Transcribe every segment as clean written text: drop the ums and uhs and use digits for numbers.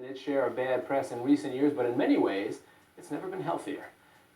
its share of bad press in recent years, but in many ways, it's never been healthier.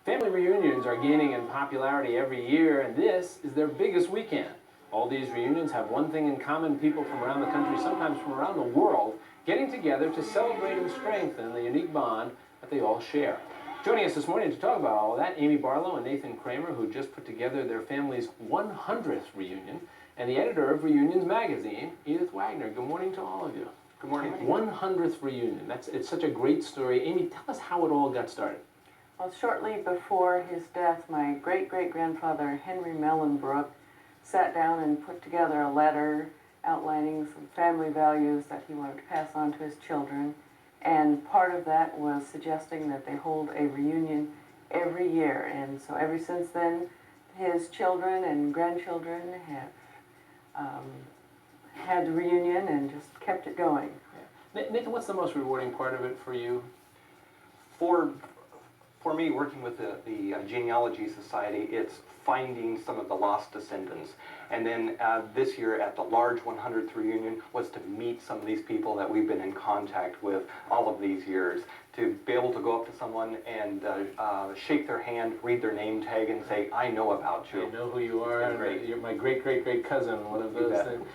Family reunions are gaining in popularity every year, and this is their biggest weekend. All these reunions have one thing in common: people from around the country, sometimes from around the world, getting together to celebrate and strengthen the unique bond that they all share. Joining us this morning to talk about all of that, Amy Barlow and Nathan Kramer, who just put together their family's 100th reunion, and the editor of Reunions magazine, Edith Wagner. Good morning to all of you. Good morning. 100th reunion. It's such a great story. Amy, tell us how it all got started. Well, shortly before his death, my great-great-grandfather, Henry Mellenbrook, sat down and put together a letter outlining some family values that he wanted to pass on to his children. And part of that was suggesting that they hold a reunion every year. And so ever since then, his children and grandchildren have had the reunion and just kept it going. Yeah. Nathan, what's the most rewarding part of it for you? For me, working with the Genealogy Society, it's finding some of the lost descendants. And then this year at the large 100th reunion was to meet some of these people that we've been in contact with all of these years. To be able to go up to someone and shake their hand, read their name tag, and say, "I know about you." I know who you are. And you're my great-great-great cousin, one of those things.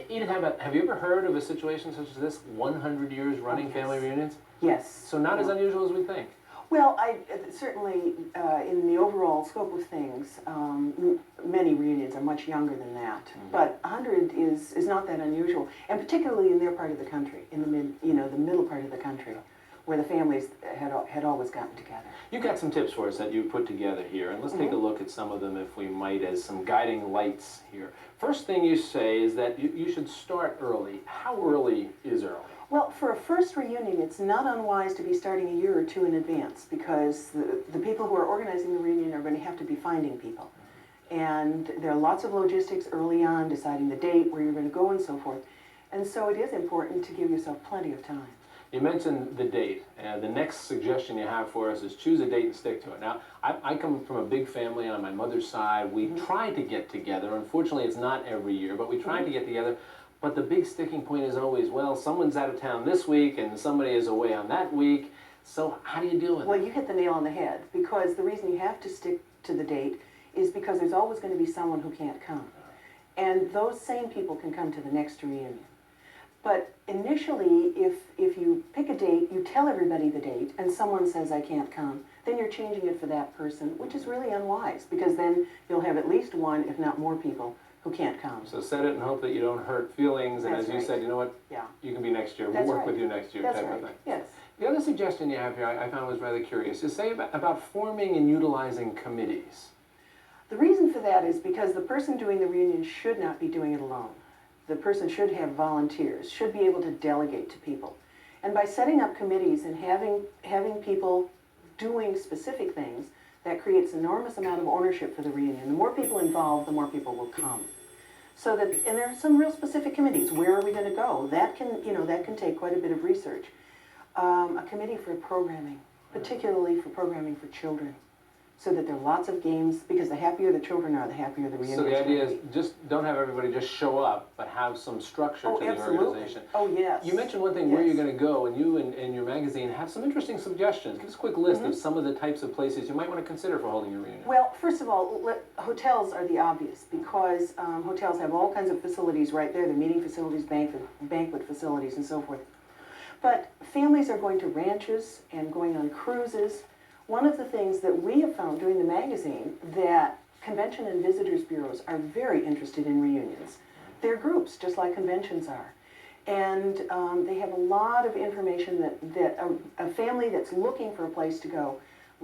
Edith, have you ever heard of a situation such as this, 100 years running family reunions? Yes. So not as unusual as we think. Well, certainly in the overall scope of things, many reunions are much younger than that. But 100 is not that unusual, and particularly in their part of the country, in the middle part of the country, where the families had always gotten together. You got some tips for us that you put together here, and let's take a look at some of them, if we might, as some guiding lights here. First thing you say is that you should start early. How early is early? Well, for a first reunion, it's not unwise to be starting a year or two in advance, because the people who are organizing the reunion are going to have to be finding people. And there are lots of logistics early on, deciding the date, where you're going to go, and so forth. And so it is important to give yourself plenty of time. You mentioned the date, and the next suggestion you have for us is choose a date and stick to it. Now, I come from a big family, and on my mother's side, we try to get together. Unfortunately, it's not every year, but we try to get together. But the big sticking point is always, well, someone's out of town this week, and somebody is away on that week. So how do you deal with it? Well, you hit the nail on the head, because the reason you have to stick to the date is because there's always going to be someone who can't come. And those same people can come to the next reunion. But initially, if you pick a date, you tell everybody the date, and someone says, "I can't come," then you're changing it for that person, which is really unwise, because then you'll have at least one, if not more people, who can't come. So set it and hope that you don't hurt feelings, and That's as you said, you know what, yeah, you can be next year, That's we'll work right. with you next year, That's type right. of thing. Yes. The other suggestion you have here I found was rather curious. You say about forming and utilizing committees. The reason for that is because the person doing the reunion should not be doing it alone. The person should have volunteers, should be able to delegate to people. And by setting up committees and having people doing specific things, that creates an enormous amount of ownership for the reunion. The more people involved, the more people will come. So that, and there are some real specific committees. Where are we going to go? That can take quite a bit of research. A committee for programming, particularly for programming for children, so that there are lots of games, because the happier the children are, the happier the reunion. So the idea is just don't have everybody just show up, but have some structure to the organization. Oh, yes. You mentioned one thing, where you're going to go, and you and your magazine have some interesting suggestions. Give us a quick list of some of the types of places you might want to consider for holding your reunion. Well, first of all, hotels are the obvious, because hotels have all kinds of facilities right there, the meeting facilities, banquet facilities, and so forth. But families are going to ranches and going on cruises. One of the things that we have found doing the magazine, that convention and visitors bureaus are very interested in reunions. They're groups, just like conventions are. And they have a lot of information that a family that's looking for a place to go,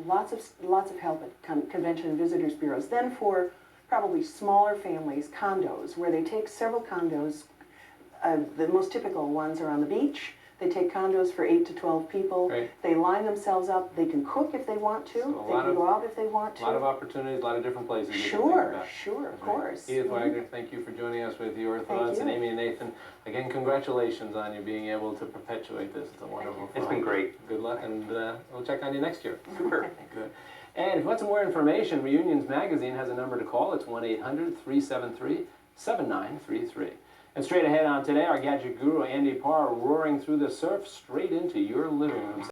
lots of help at convention and visitors bureaus. Then for probably smaller families, condos, where they take several condos. The most typical ones are on the beach. They take condos for 8 to 12 people. Right. They line themselves up. They can cook if they want to. So they can go out if they want to. A lot of opportunities, a lot of different places. Sure, of course. Edith Wagner, thank you for joining us with your thoughts. And Amy and Nathan, again, congratulations on you being able to perpetuate this. It's a wonderful thing. It's been great. Good luck, and we'll check on you next year. Super. Good. And if you want some more information, Reunions Magazine has a number to call. It's 1-800-373-7933. And straight ahead on today, our gadget guru Andy Parr roaring through the surf straight into your living room.